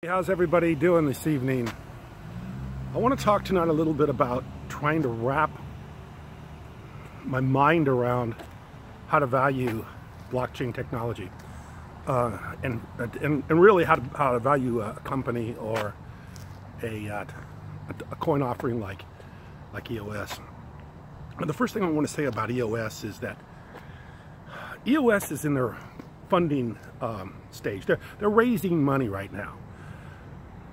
How's everybody doing this evening? I want to talk tonight a little bit about trying to wrap my mind around how to value blockchain technology and really how to value a company or a coin offering like EOS. And the first thing I want to say about EOS is that EOS is in their funding stage. They're raising money right now.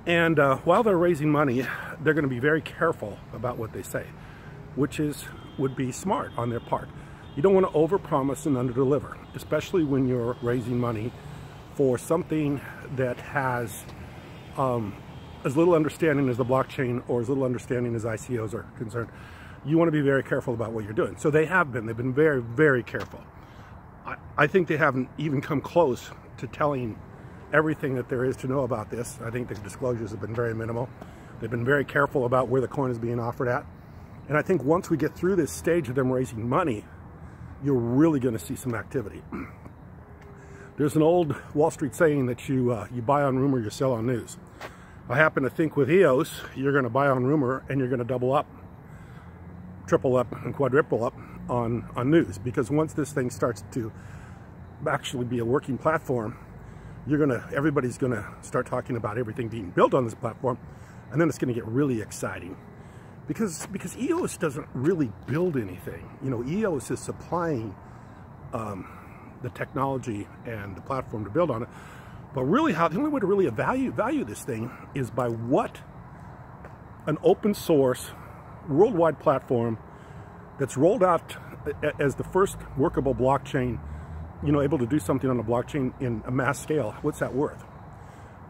And while they're raising money, they're going to be very careful about what they say, which would be smart on their part. You don't want to overpromise and underdeliver, especially when you're raising money for something that has as little understanding as the blockchain or as little understanding as ICOs are concerned. You want to be very careful about what you're doing. So they have been. They've been very, very careful. I think they haven't even come close to telling everything that there is to know about this. I think the disclosures have been very minimal. They've been very careful about where the coin is being offered at. And I think once we get through this stage of them raising money, you're really going to see some activity. There's an old Wall Street saying that you buy on rumor, you sell on news. I happen to think with EOS, you're going to buy on rumor and you're going to double up, triple up, and quadruple up on news. Because once this thing starts to actually be a working platform, everybody's gonna start talking about everything being built on this platform, and then it's gonna get really exciting because EOS doesn't really build anything. You know, EOS is supplying the technology and the platform to build on it. But really, the only way to really value this thing is by what an open source worldwide platform that's rolled out as the first workable blockchain, you know, able to do something on a blockchain in a mass scale. What's that worth?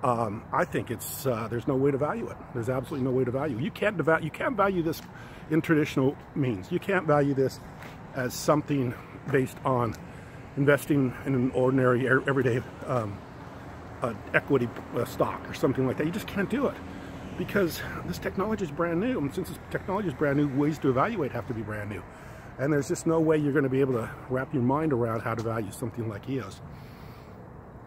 I think there's no way to value it. There's absolutely no way to value. You can't value this in traditional means. You can't value this as something based on investing in an ordinary, everyday equity stock or something like that. You just can't do it because this technology is brand new. And since this technology is brand new, ways to evaluate have to be brand new. And there's just no way you're going to be able to wrap your mind around how to value something like EOS.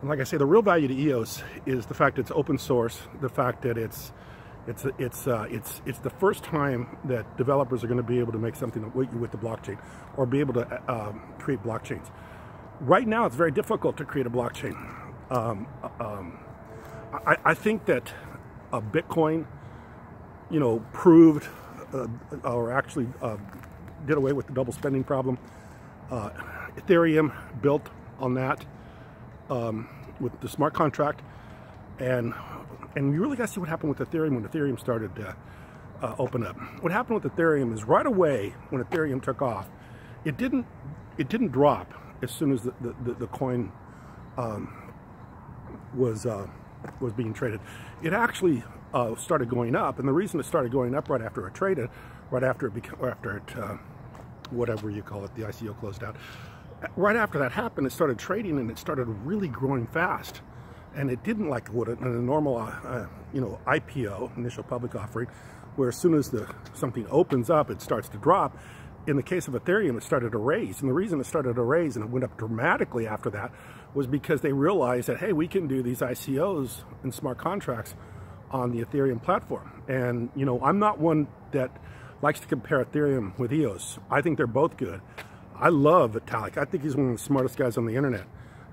And like I say, the real value to EOS is the fact that it's open source, the fact that it's the first time that developers are going to be able to make something with the blockchain or be able to create blockchains. Right now, it's very difficult to create a blockchain. I think that Bitcoin, you know, proved or actually did away with the double spending problem. Ethereum built on that with the smart contract, and you really got to see what happened with Ethereum when Ethereum started to open up. What happened with Ethereum is right away when Ethereum took off, it didn't drop as soon as the coin was being traded. It actually started going up, and the reason it started going up right after it traded, whatever you call it, the ICO closed out. Right after that happened, it started trading and it started really growing fast. And it didn't like what in a normal, you know, IPO, initial public offering, where as soon as something opens up, it starts to drop. In the case of Ethereum, it started to raise. And the reason it started to raise and it went up dramatically after that was because they realized that, hey, we can do these ICOs and smart contracts on the Ethereum platform. And, you know, I'm not one that likes to compare Ethereum with EOS. I think they're both good. I love Vitalik. I think he's one of the smartest guys on the internet.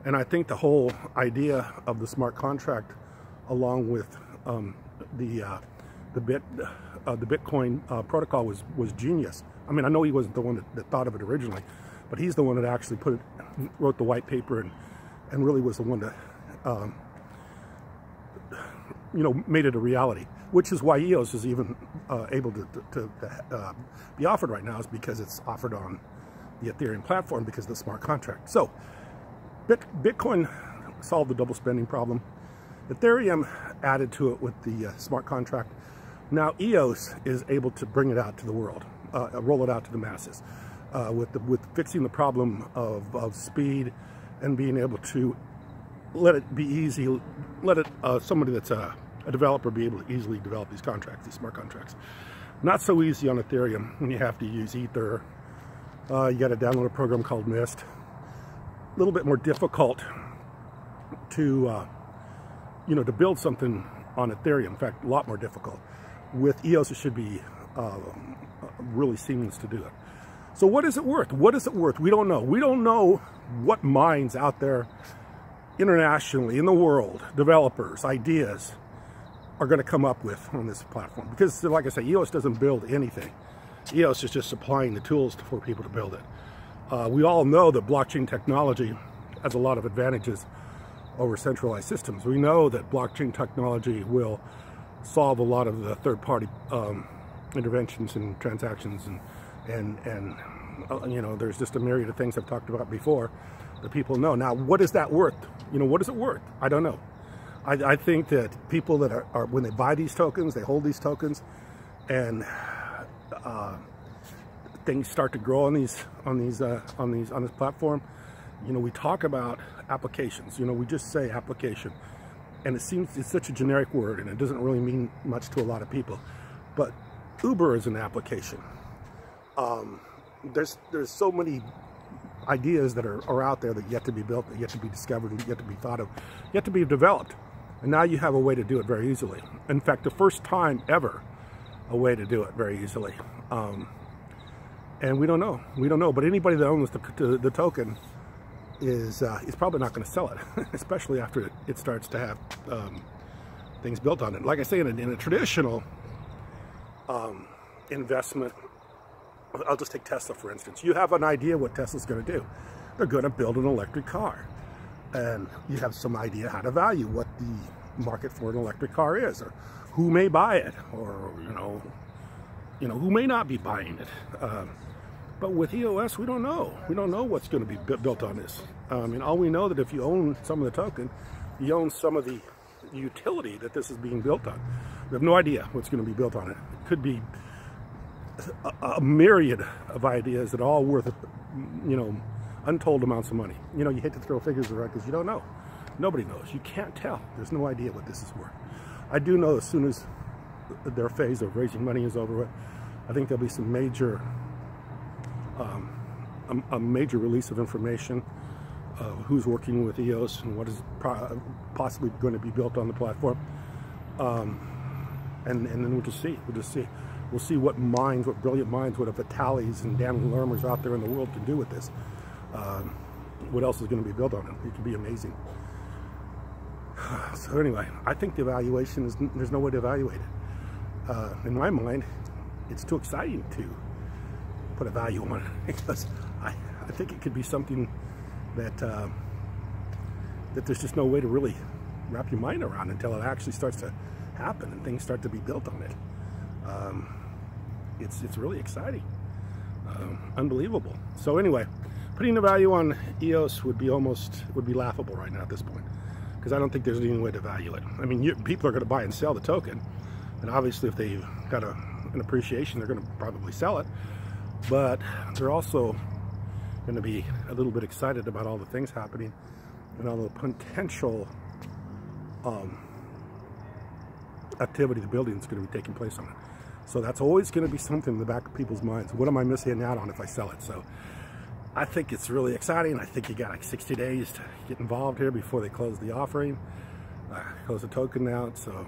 And I think the whole idea of the smart contract, along with the Bitcoin protocol, was genius. I mean, I know he wasn't the one that thought of it originally, but he's the one that actually wrote the white paper and really was the one that you know, made it a reality. Which is why EOS is even able to be offered right now, is because it's offered on the Ethereum platform because of the smart contract. So Bitcoin solved the double spending problem. Ethereum added to it with the smart contract. Now EOS is able to bring it out to the world, roll it out to the masses, with fixing the problem of speed and being able to let it be easy, somebody that's a developer be able to easily develop these contracts, these smart contracts. Not so easy on Ethereum when you have to use Ether. You got to download a program called Mist. A little bit more difficult to, you know, to build something on Ethereum. In fact, a lot more difficult. With EOS, it should be really seamless to do it. So what is it worth? What is it worth? We don't know. We don't know what minds out there internationally in the world, developers, ideas, are going to come up with on this platform. Because, like I say, EOS doesn't build anything. EOS is just supplying the tools for people to build it. We all know that blockchain technology has a lot of advantages over centralized systems. We know that blockchain technology will solve a lot of the third-party interventions and transactions, and you know, there's just a myriad of things I've talked about before that people know. Now, what is that worth? You know, what is it worth? I don't know. I think that people that are when they buy these tokens, they hold these tokens, and things start to grow on this platform. You know, we talk about applications. You know, we just say application, and it seems it's such a generic word, and it doesn't really mean much to a lot of people. But Uber is an application. There's so many ideas that are out there that yet to be built, that yet to be discovered, yet to be thought of, yet to be developed. And now you have a way to do it very easily. In fact, the first time ever, a way to do it very easily. And we don't know. We don't know. But anybody that owns the token is probably not going to sell it, especially after it starts to have things built on it. Like I say, in a traditional investment, I'll just take Tesla for instance. You have an idea what Tesla's going to do. They're going to build an electric car, and you have some idea how to value what the market for an electric car is, or who may buy it, or you know who may not be buying it. But with EOS, we don't know. We don't know what's going to be built on this. And all we know that if you own some of the token, you own some of the utility that this is being built on. We have no idea what's going to be built on it. It could be a myriad of ideas that are all worth, you know, untold amounts of money. You know, you hate to throw figures around because you don't know. Nobody knows. You can't tell. There's no idea what this is worth. I do know as soon as their phase of raising money is over with, I think there'll be some major, a major release of information of who's working with EOS and what is possibly going to be built on the platform. And then we'll just see. We'll just see. We'll see what minds, what brilliant minds, what Vitalis and Dan Lermers out there in the world can do with this. What else is going to be built on it? It could be amazing. So anyway, I think the evaluation is, there's no way to evaluate it. In my mind, it's too exciting to put a value on it, because I think it could be something that that there's just no way to really wrap your mind around until it actually starts to happen and things start to be built on it. It's really exciting, unbelievable. So anyway, putting a value on EOS would be laughable right now at this point, because I don't think there's any way to value it. I mean, people are going to buy and sell the token, and obviously if they've got an appreciation, they're going to probably sell it, but they're also going to be a little bit excited about all the things happening and all the potential activity, the building is going to be taking place on it. So that's always going to be something in the back of people's minds. What am I missing out on if I sell it? So I think it's really exciting. I think you got like 60 days to get involved here before they close the offering, close the token out. So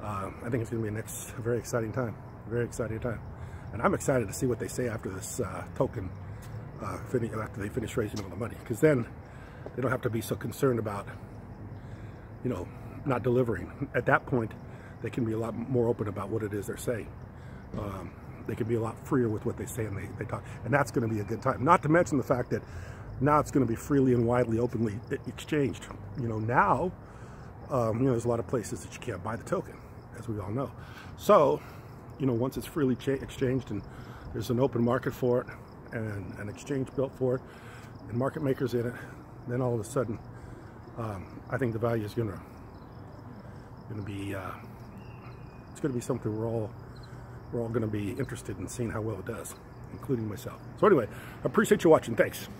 I think it's going to be a very exciting time, very exciting time. And I'm excited to see what they say after this token, after they finish raising all the money, because then they don't have to be so concerned about, you know, not delivering. At that point, they can be a lot more open about what it is they're saying. They can be a lot freer with what they say, and they talk, and that's going to be a good time. Not to mention the fact that now it's going to be freely and widely, openly exchanged. You know, now, you know, there's a lot of places that you can't buy the token, as we all know. So, you know, once it's freely exchanged and there's an open market for it and an exchange built for it and market makers in it, then all of a sudden, I think the value is going to be it's going to be something we're all going to be interested in seeing how well it does, including myself. So anyway, I appreciate you watching. Thanks.